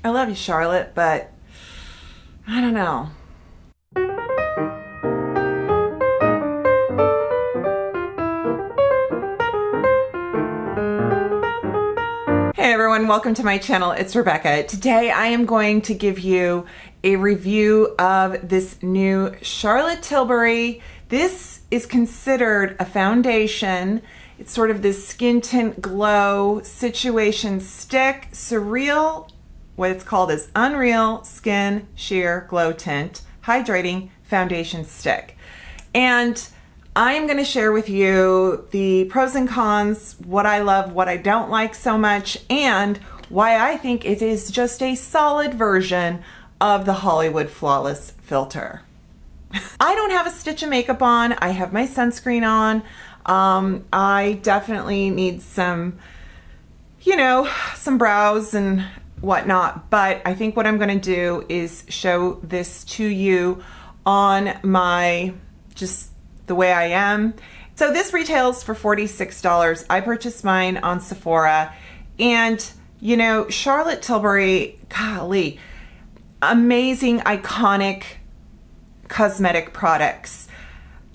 I love you, Charlotte, but I don't know. Hey everyone, welcome to my channel. It's Rebecca. Today I am going to give you a review of this new Charlotte Tilbury. This is considered a foundation. It's sort of this skin tint glow situation stick, surreal, what it's called is Unreal Skin Sheer Glow Tint Hydrating Foundation Stick. And I am going to share with you the pros and cons, what I love, what I don't like so much, and why I think it is just a solid version of the Hollywood Flawless filter. I don't have a stitch of makeup on. I have my sunscreen on. I definitely need some, some brows and whatnot, but I think what I'm going to do is show this to you on my, just the way I am. So this retails for $46. I purchased mine on Sephora, and Charlotte Tilbury, golly, amazing, iconic cosmetic products.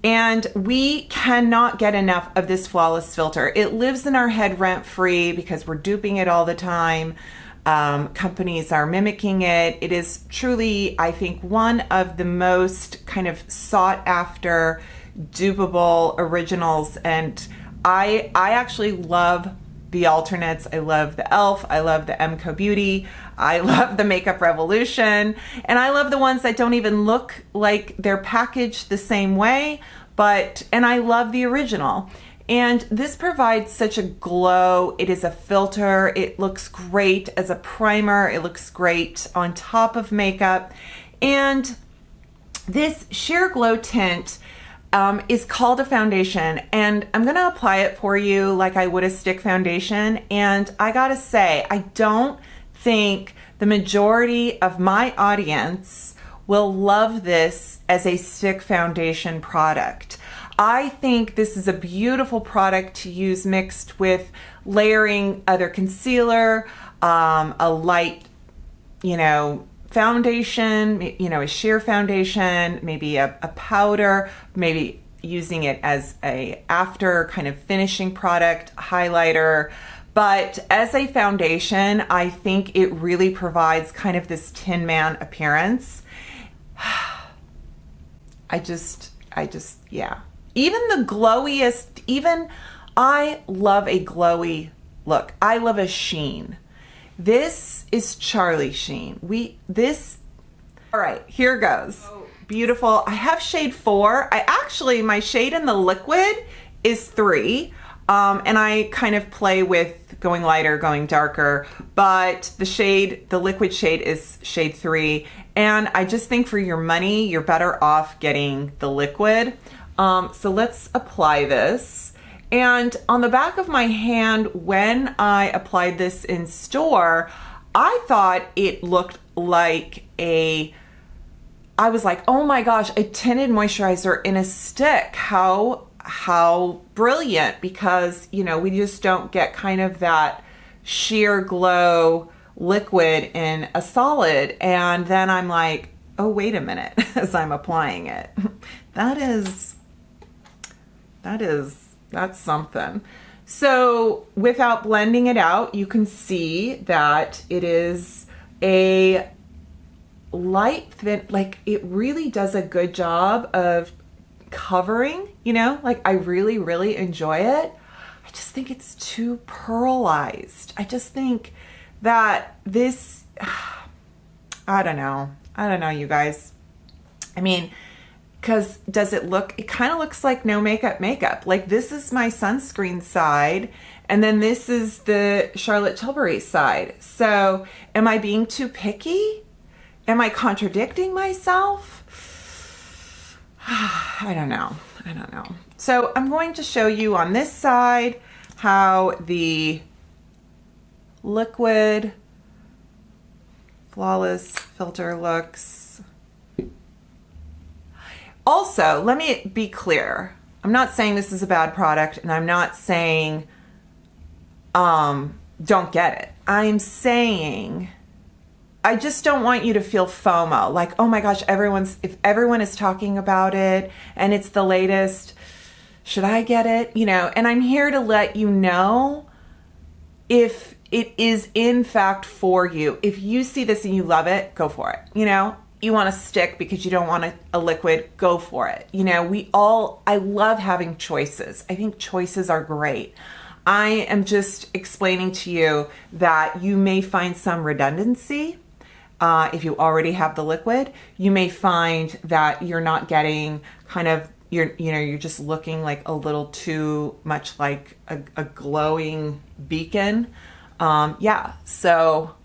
And we cannot get enough of this flawless filter. It lives in our head rent-free because we're duping it all the time. Companies are mimicking it. It is truly, I think, one of the most kind of sought after dupable originals, and I actually love the alternates. I love the e.l.f. I love the MCO Beauty. I love the Makeup Revolution, and I love the ones that don't even look like they're packaged the same way, and I love the original. And this provides such a glow. It is a filter. It looks great as a primer. It looks great on top of makeup. And this sheer glow tint is called a foundation, and I'm gonna apply it for you like I would a stick foundation. And I gotta say, I don't think the majority of my audience will love this as a stick foundation product. I think this is a beautiful product to use mixed with layering other concealer, a light, foundation, a sheer foundation, maybe a powder, maybe using it as a after kind of finishing product, highlighter. But as a foundation, I think it really provides kind of this Tin Man appearance. Yeah. Even the glowiest, I love a glowy look. I love a sheen. This is Charlie Sheen. All right, here goes. Oh, beautiful. I have shade 4. My shade in the liquid is 3. And I kind of play with going lighter, going darker, but the liquid shade is shade 3. And I just think for your money, you're better off getting the liquid. So let's apply this. And on the back of my hand, when I applied this in store, I thought it looked like I was like, oh my gosh, a tinted moisturizer in a stick. How brilliant, because, we just don't get kind of that sheer glow liquid in a solid. And then I'm like, oh, wait a minute, as I'm applying it. That's something. So without blending it out, you can see that it is a light thin, like it really does a good job of covering, I really, really enjoy it. I just think it's too pearlized. I just think that this, I don't know, you guys. Because it kind of looks like no makeup. Like this is my sunscreen side, and then this is the Charlotte Tilbury side. So am I being too picky? Am I contradicting myself? I don't know. So I'm going to show you on this side how the liquid flawless filter looks. Also, let me be clear. I'm not saying this is a bad product, and I'm not saying don't get it. I'm saying I just don't want you to feel FOMO, like, oh my gosh, if everyone is talking about it and it's the latest, should I get it? You know, and I'm here to let you know if it is in fact for you. If you see this and you love it, go for it. You know, you want a stick because you don't want a liquid, go for it. You know, I love having choices. I think choices are great. I am just explaining to you that you may find some redundancy. If you already have the liquid, you may find that you're not getting kind of, you're just looking like a little too much like a glowing beacon. Yeah, so,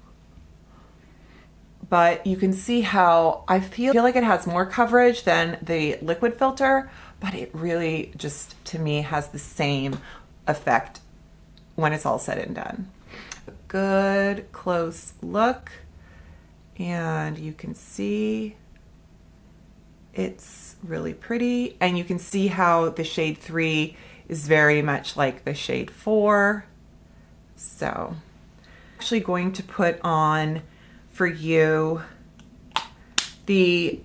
but you can see how I feel like it has more coverage than the liquid filter, but it really just, to me, has the same effect when it's all said and done. A good close look, and you can see it's really pretty, and you can see how the shade 3 is very much like the shade 4. So I'm actually going to put on for you the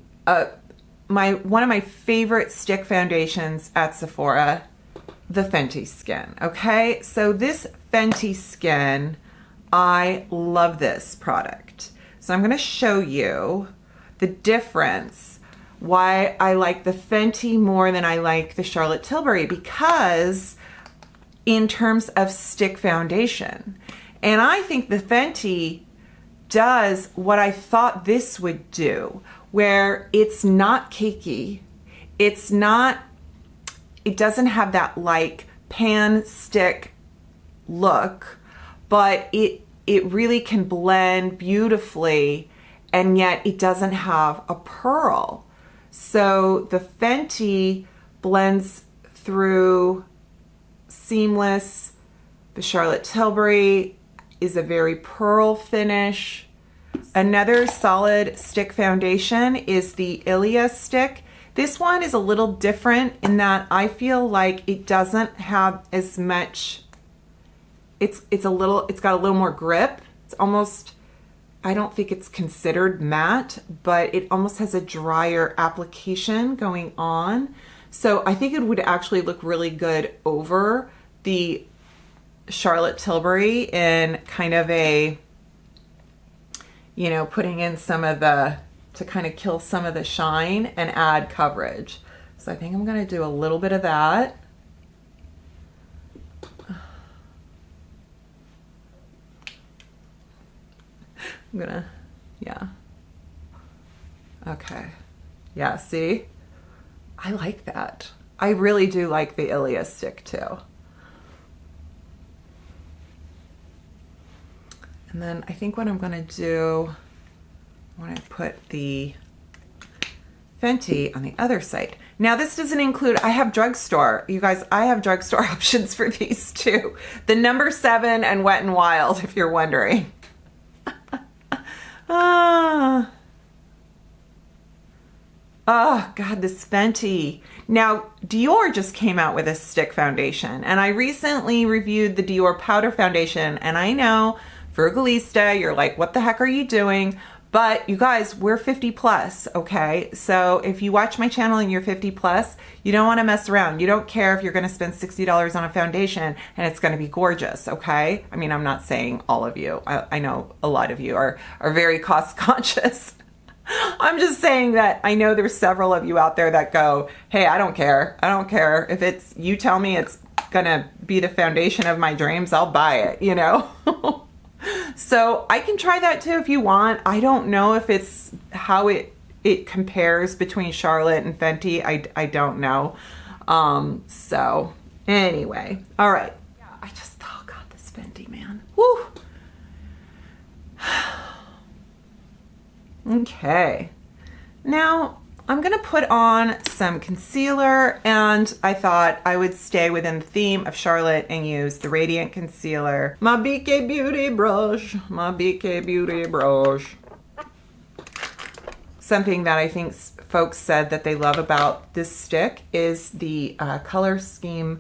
one of my favorite stick foundations at Sephora, the Fenty Skin. Okay, so this Fenty Skin, I love this product. So I'm going to show you the difference, why I like the Fenty more than I like the Charlotte Tilbury, because in terms of stick foundation. And I think the Fenty does what I thought this would do, where it's not cakey, it doesn't have that like pan stick look, but it really can blend beautifully, and yet it doesn't have a pearl. So the Fenty blends through seamless. The Charlotte Tilbury is a very pearl finish. Another solid stick foundation is the Ilia stick. This one is a little different in that I feel like it doesn't have as much, it's got a little more grip. It's almost, I don't think it's considered matte, but it almost has a drier application going on. So I think it would actually look really good over the Charlotte Tilbury in kind of a, you know, putting in some of the, to kind of kill some of the shine and add coverage. So I think I'm going to do a little bit of that. I'm gonna, yeah. Okay. Yeah, see? I like that. I really do like the Ilia stick too. And then I think what I'm gonna do, when I put the Fenty on the other side. Now this doesn't include, I have drugstore. You guys, I have drugstore options for these too. The number 7 and Wet n Wild, if you're wondering. Oh God, this Fenty. Now, Dior just came out with a stick foundation, and I recently reviewed the Dior powder foundation, and I know, Frugalista, you're like, what the heck are you doing? But you guys, we're 50 plus, okay? So if you watch my channel and you're 50 plus, you don't want to mess around. You don't care if you're going to spend $60 on a foundation and it's going to be gorgeous, okay? I mean, I'm not saying all of you. I know a lot of you are very cost conscious. I'm just saying that I know there's several of you out there that go, hey, I don't care. I don't care. If it's, you tell me it's going to be the foundation of my dreams, I'll buy it, you know? So I can try that too if you want. I don't know if it's how it compares between Charlotte and Fenty. I don't know. So anyway, all right. Yeah, I just, oh God, this Fenty, man. Woo. Okay. Now I'm gonna put on some concealer, and I thought I would stay within the theme of Charlotte and use the Radiant Concealer. My BK Beauty brush, my BK Beauty brush. Something that I think folks said that they love about this stick is the color scheme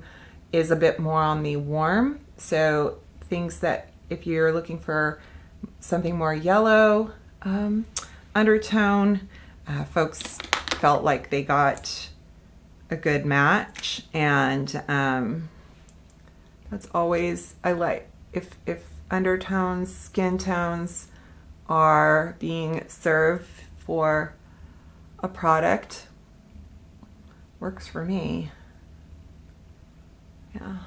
is a bit more on the warm. So things that if you're looking for something more yellow, undertone. Folks felt like they got a good match, and that's always, I like if undertones, skin tones are being served for a product, works for me. Yeah.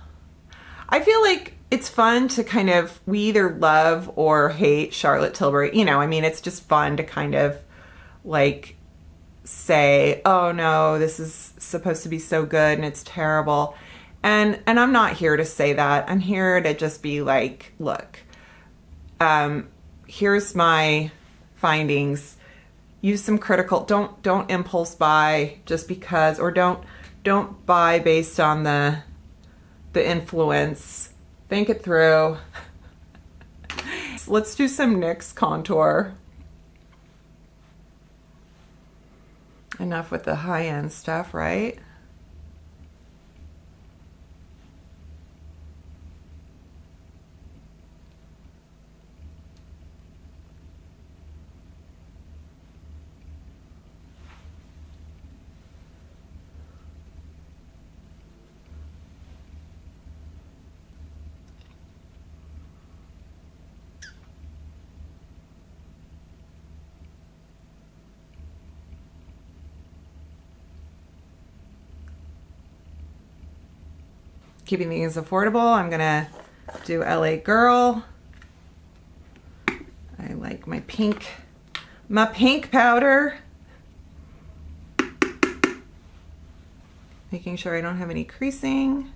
I feel like it's fun to kind of, we either love or hate Charlotte Tilbury. You know, I mean, it's just fun to kind of like say, oh no, this is supposed to be so good and it's terrible. And I'm not here to say that. I'm here to just be like, look, here's my findings. Use some critical, don't impulse buy just because, or don't buy based on the influence. Think it through. Let's do some NYX contour. Enough with the high-end stuff, right? Keeping these affordable, I'm gonna do LA Girl. I like my pink powder. Making sure I don't have any creasing.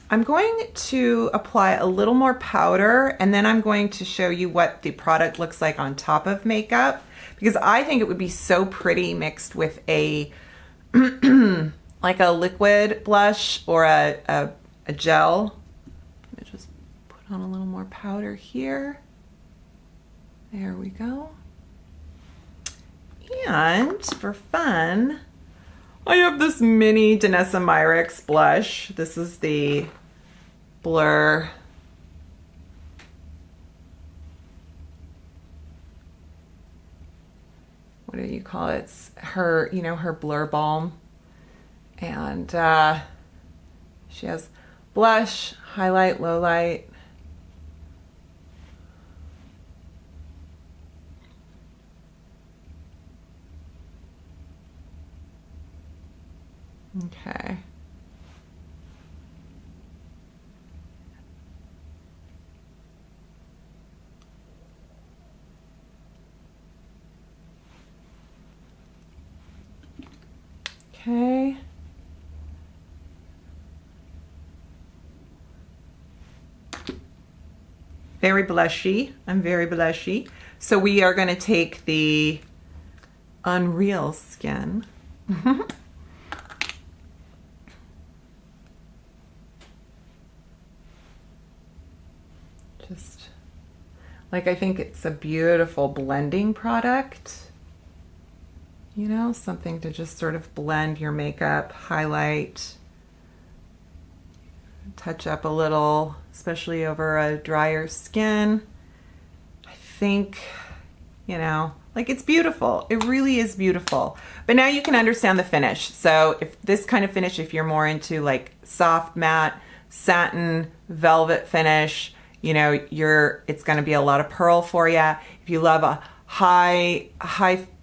I'm going to apply a little more powder, and then I'm going to show you what the product looks like on top of makeup, because I think it would be so pretty mixed with a like a liquid blush or a gel. Let me just put on a little more powder here. There we go. And for fun, I have this mini Danessa Myricks blush. This is the Blur. What do you call it? It's her, you know, her Blur Balm. And she has blush, highlight, low light. Okay. Okay. Very blushy. I'm very blushy. So we are going to take the Unreal Skin. Just like, I think it's a beautiful blending product. You know, something to just sort of blend your makeup, highlight, touch up a little, especially over a drier skin. I think, you know, like, it's beautiful. It really is beautiful. But now you can understand the finish. So if this kind of finish, if you're more into like soft matte, satin, velvet finish, you know, it's going to be a lot of pearl for you. If you love a high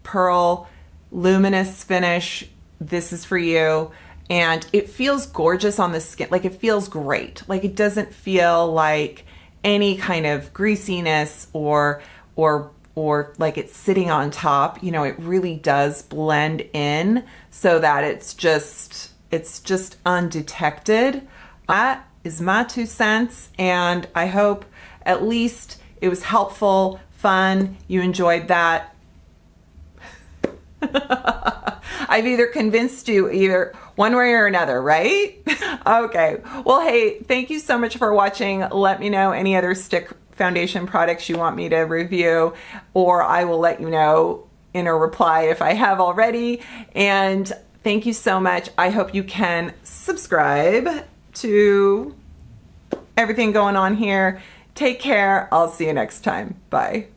pearl, luminous finish, this is for you. And it feels gorgeous on the skin. Like, it feels great. Like, it doesn't feel like any kind of greasiness or like it's sitting on top. You know, it really does blend in so that it's just undetected. That is my 2 cents, and I hope at least it was helpful, fun, you enjoyed that. I've either convinced you either one way or another, right? Okay. Well, hey, thank you so much for watching. Let me know any other stick foundation products you want me to review, or I will let you know in a reply if I have already. And thank you so much. I hope you can subscribe to everything going on here. Take care. I'll see you next time. Bye.